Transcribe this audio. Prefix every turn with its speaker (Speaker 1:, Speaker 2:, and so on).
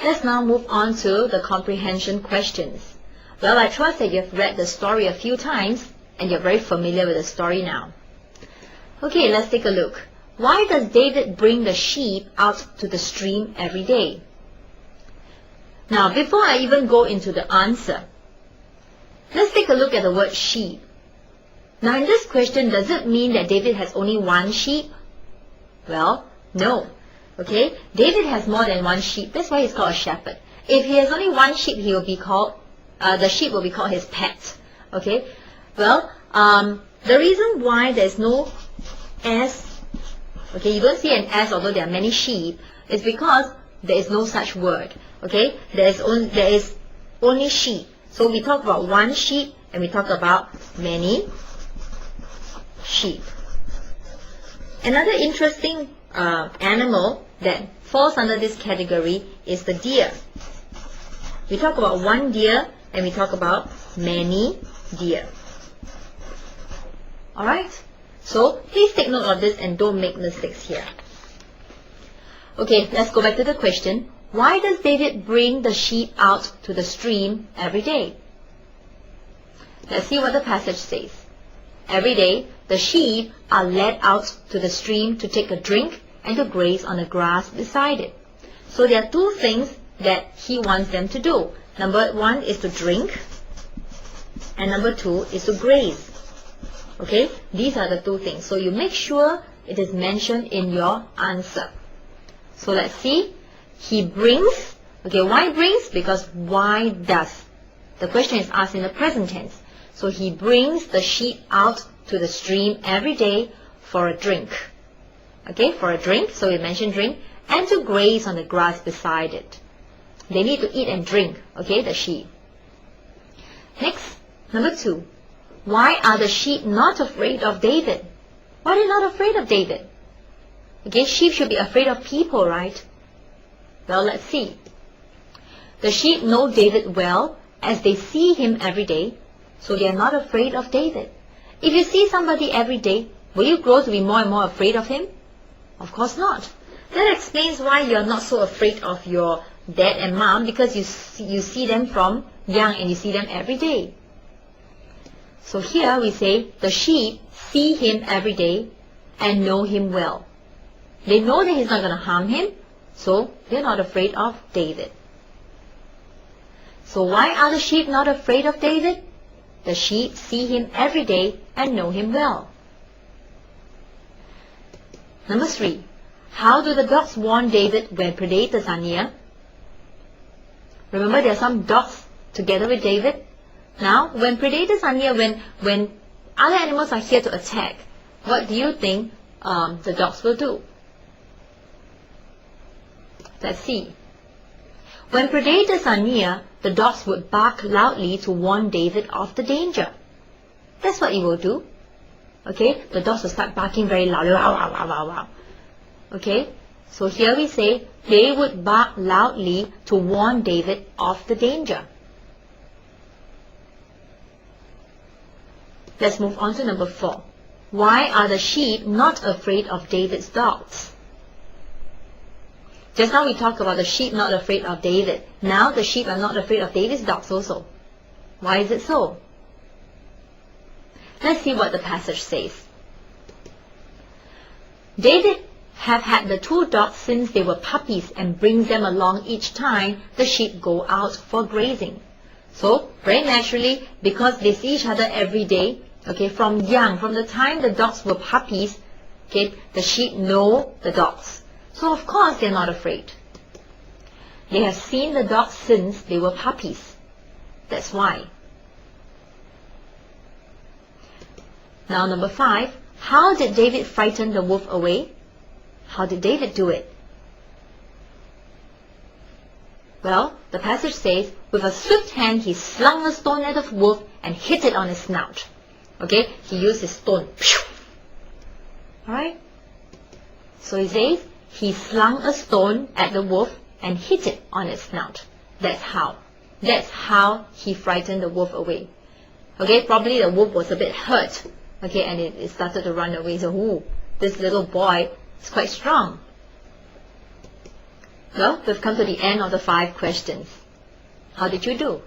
Speaker 1: Let's now move on to the comprehension questions. Well, I trust that you've read the story a few times and you're very familiar with the story now. Okay, let's take a look. Why does David bring the sheep out to the stream every day? Now, before I even go into the answer, let's take a look at the word sheep. Now, in this question, does it mean that David has only one sheep? Well, no. Okay, David has more than one sheep. That's why he's called a shepherd. If he has only one sheep, he will be called, the sheep will be called his pet. Okay, well, the reason why there's no S, okay, you don't see an S although there are many sheep, is because there is no such word. Okay, there is only sheep. So we talk about one sheep and we talk about many sheep. Another interesting animal that falls under this category is the deer. We talk about one deer and we talk about many deer. Alright? So please take note of this and don't make mistakes here. Okay, let's go back to the question. Why does David bring the sheep out to the stream every day? Let's see what the passage says. Every day, the sheep are led out to the stream to take a drink and to graze on the grass beside it. So there are two things that he wants them to do. Number one is to drink, and number two is to graze. Okay, these are the two things. So you make sure it is mentioned in your answer. So let's see. He brings. Okay, why brings? Because why does? The question is asked in the present tense. So he brings the sheep out to the stream every day for a drink. Okay, for a drink. So we mentioned drink. And to graze on the grass beside it. They need to eat and drink. Okay, the sheep. Next, number two. Why are the sheep not afraid of David? Why are they not afraid of David? Okay, sheep should be afraid of people, right? Well, let's see. The sheep know David well as they see him every day, so they are not afraid of David. If you see somebody every day, will you grow to be more and more afraid of him? Of course not. That explains why you're not so afraid of your dad and mom, because you see them from young and you see them every day. So here we say the sheep see him every day and know him well. They know that he's not going to harm him, so they're not afraid of David. So why are the sheep not afraid of David? The sheep see him every day and know him well. Number three. How do the dogs warn David when predators are near? Remember, there are some dogs together with David. Now, when predators are near, when other animals are here to attack, what do you think the dogs will do? Let's see. When predators are near, the dogs would bark loudly to warn David of the danger. That's what it will do. Okay, the dogs will start barking very loudly. Wow, wow, wow, wow, wow. Okay, so here we say they would bark loudly to warn David of the danger. Let's move on to number 4. Why are the sheep not afraid of David's dogs? Just now we talked about the sheep not afraid of David. Now the sheep are not afraid of David's dogs also. Why is it so? Let's see what the passage says. David have had the 2 dogs since they were puppies and brings them along each time the sheep go out for grazing. So, very naturally, because they see each other every day, okay, from young, from the time the dogs were puppies, okay, the sheep know the dogs. So, of course, they're not afraid. They have seen the dogs since they were puppies. That's why. Now, number 5. How did David frighten the wolf away? How did David do it? Well, the passage says, with a swift hand he slung a stone at the wolf and hit it on his snout. Okay, he used his stone. Alright? So he says, he slung a stone at the wolf and hit it on its snout. That's how. That's how he frightened the wolf away. Okay, probably the wolf was a bit hurt. Okay, and it started to run away. So, ooh, this little boy is quite strong. Well, we've come to the end of the 5 questions. How did you do?